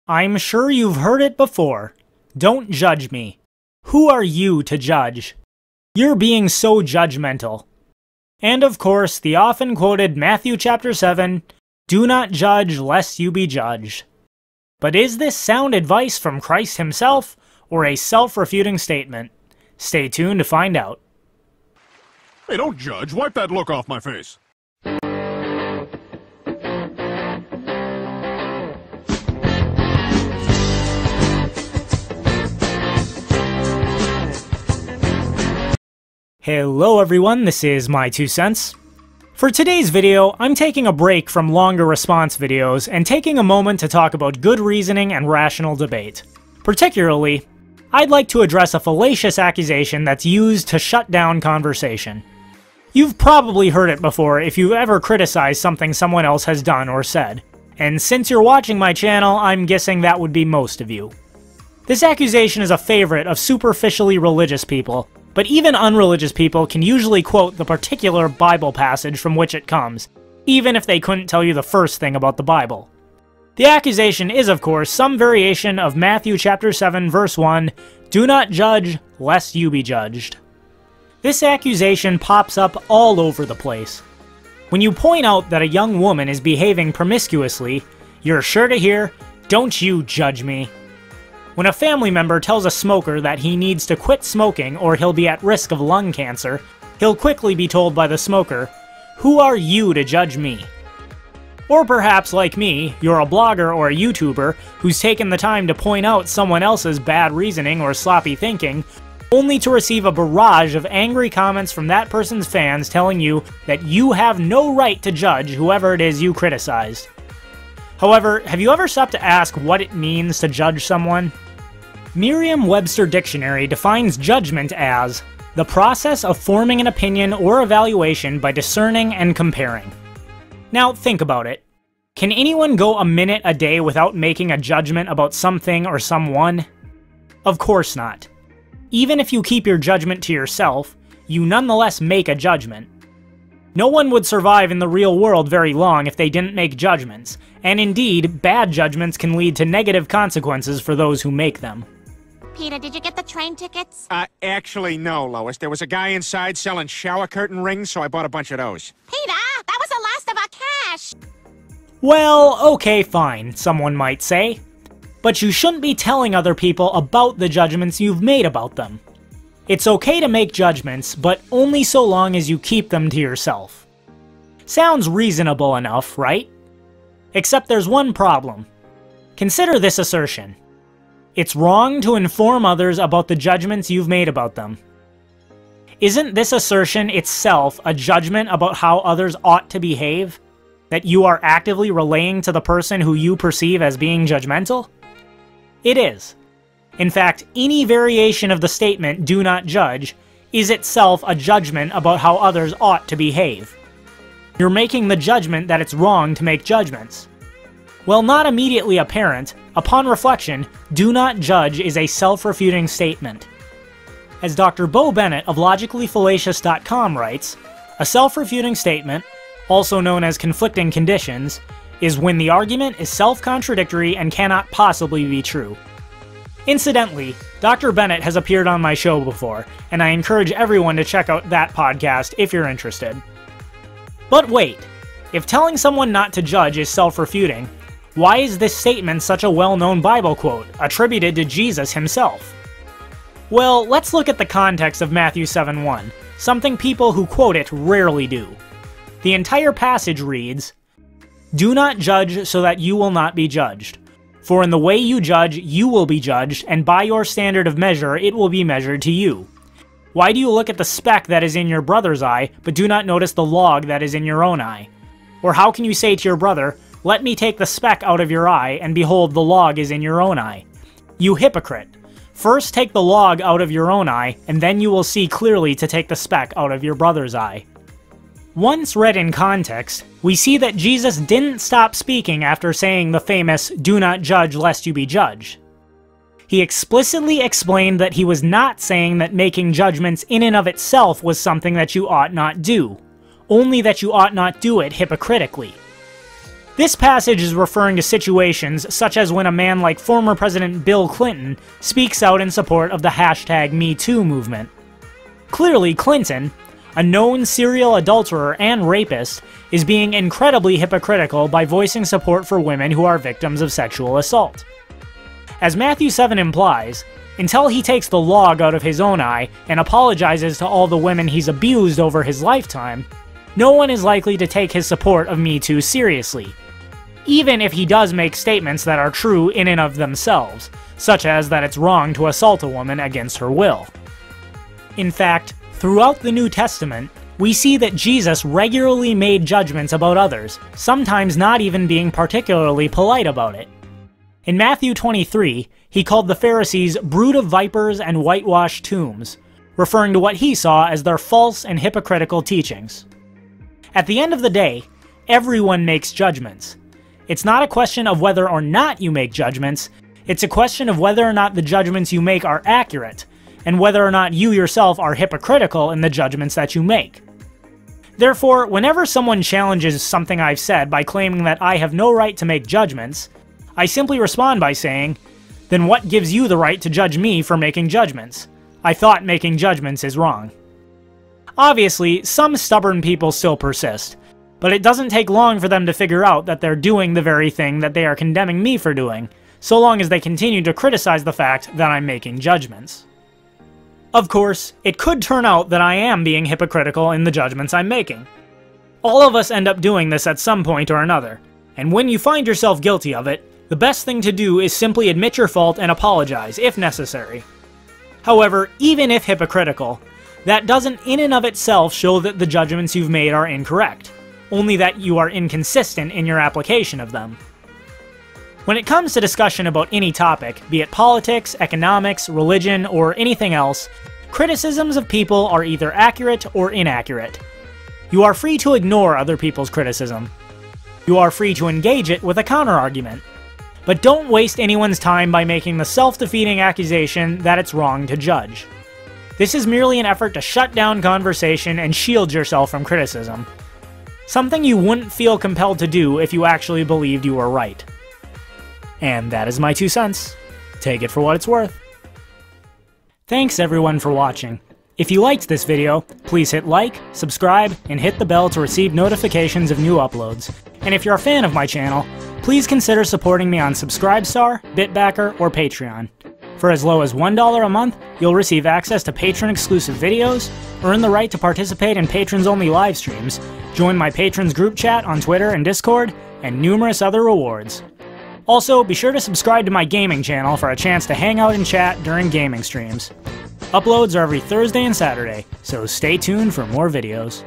I'm sure you've heard it before. Don't judge me. Who are you to judge? You're being so judgmental. And of course, the often quoted Matthew chapter 7, do not judge lest you be judged. But is this sound advice from Christ himself, or a self-refuting statement? Stay tuned to find out. Hey, don't judge. Wipe that look off my face. Hello everyone, this is My 2 Cents. For today's video, I'm taking a break from longer response videos and taking a moment to talk about good reasoning and rational debate. Particularly, I'd like to address a fallacious accusation that's used to shut down conversation. You've probably heard it before if you've ever criticized something someone else has done or said, and since you're watching my channel, I'm guessing that would be most of you. This accusation is a favorite of superficially religious people, but even unreligious people can usually quote the particular Bible passage from which it comes, even if they couldn't tell you the first thing about the Bible. The accusation is, of course, some variation of Matthew chapter 7 verse 1, do not judge lest you be judged. This accusation pops up all over the place. When you point out that a young woman is behaving promiscuously, you're sure to hear, don't you judge me. When a family member tells a smoker that he needs to quit smoking or he'll be at risk of lung cancer, he'll quickly be told by the smoker, who are you to judge me? Or perhaps, like me, you're a blogger or a YouTuber who's taken the time to point out someone else's bad reasoning or sloppy thinking, only to receive a barrage of angry comments from that person's fans telling you that you have no right to judge whoever it is you criticized. However, have you ever stopped to ask what it means to judge someone? Merriam-Webster Dictionary defines judgment as the process of forming an opinion or evaluation by discerning and comparing. Now think about it. Can anyone go a minute a day without making a judgment about something or someone? Of course not. Even if you keep your judgment to yourself, you nonetheless make a judgment. No one would survive in the real world very long if they didn't make judgments, and indeed, bad judgments can lead to negative consequences for those who make them. Peter, did you get the train tickets? Actually, no, Lois. There was a guy inside selling shower curtain rings, so I bought a bunch of those. Peter, that was the last of our cash! Well, okay, fine, someone might say. But you shouldn't be telling other people about the judgments you've made about them. It's okay to make judgments, but only so long as you keep them to yourself. Sounds reasonable enough, right? Except there's one problem. Consider this assertion. It's wrong to inform others about the judgments you've made about them. Isn't this assertion itself a judgment about how others ought to behave? That you are actively relaying to the person who you perceive as being judgmental? It is. In fact, any variation of the statement, do not judge, is itself a judgment about how others ought to behave. You're making the judgment that it's wrong to make judgments. While not immediately apparent, upon reflection, do not judge is a self-refuting statement. As Dr. Bo Bennett of LogicallyFallacious.com writes, a self-refuting statement, also known as conflicting conditions, is when the argument is self-contradictory and cannot possibly be true. Incidentally, Dr. Bennett has appeared on my show before, and I encourage everyone to check out that podcast if you're interested. But wait, if telling someone not to judge is self-refuting, why is this statement such a well-known Bible quote, attributed to Jesus himself? Well, let's look at the context of Matthew 7:1, something people who quote it rarely do. The entire passage reads, do not judge so that you will not be judged. For in the way you judge, you will be judged, and by your standard of measure it will be measured to you. Why do you look at the speck that is in your brother's eye, but do not notice the log that is in your own eye? Or how can you say to your brother, let me take the speck out of your eye, and behold, the log is in your own eye? You hypocrite! First take the log out of your own eye, and then you will see clearly to take the speck out of your brother's eye. Once read in context, we see that Jesus didn't stop speaking after saying the famous, do not judge lest you be judged. He explicitly explained that he was not saying that making judgments in and of itself was something that you ought not do, only that you ought not do it hypocritically. This passage is referring to situations such as when a man like former President Bill Clinton speaks out in support of the #MeToo movement. Clearly, Clinton, a known serial adulterer and rapist, is being incredibly hypocritical by voicing support for women who are victims of sexual assault. As Matthew 7 implies, until he takes the log out of his own eye and apologizes to all the women he's abused over his lifetime, no one is likely to take his support of Me Too seriously, even if he does make statements that are true in and of themselves, such as that it's wrong to assault a woman against her will. In fact, throughout the New Testament, we see that Jesus regularly made judgments about others, sometimes not even being particularly polite about it. In Matthew 23, he called the Pharisees brood of vipers and whitewashed tombs, referring to what he saw as their false and hypocritical teachings. At the end of the day, everyone makes judgments. It's not a question of whether or not you make judgments, it's a question of whether or not the judgments you make are accurate, and whether or not you yourself are hypocritical in the judgments that you make. Therefore, whenever someone challenges something I've said by claiming that I have no right to make judgments, I simply respond by saying, then what gives you the right to judge me for making judgments? I thought making judgments is wrong. Obviously, some stubborn people still persist, but it doesn't take long for them to figure out that they're doing the very thing that they are condemning me for doing, so long as they continue to criticize the fact that I'm making judgments. Of course, it could turn out that I am being hypocritical in the judgments I'm making. All of us end up doing this at some point or another, and when you find yourself guilty of it, the best thing to do is simply admit your fault and apologize, if necessary. However, even if hypocritical, that doesn't in and of itself show that the judgments you've made are incorrect, only that you are inconsistent in your application of them. When it comes to discussion about any topic, be it politics, economics, religion, or anything else, criticisms of people are either accurate or inaccurate. You are free to ignore other people's criticism. You are free to engage it with a counter-argument. But don't waste anyone's time by making the self-defeating accusation that it's wrong to judge. This is merely an effort to shut down conversation and shield yourself from criticism. Something you wouldn't feel compelled to do if you actually believed you were right. And that is my 2 cents. Take it for what it's worth. Thanks everyone for watching. If you liked this video, please hit like, subscribe, and hit the bell to receive notifications of new uploads. And if you're a fan of my channel, please consider supporting me on Subscribestar, Bitbacker, or Patreon. For as low as $1 a month, you'll receive access to patron-exclusive videos, earn the right to participate in patrons-only live streams, join my patrons group chat on Twitter and Discord, and numerous other rewards. Also, be sure to subscribe to my gaming channel for a chance to hang out and chat during gaming streams. Uploads are every Thursday and Saturday, so stay tuned for more videos.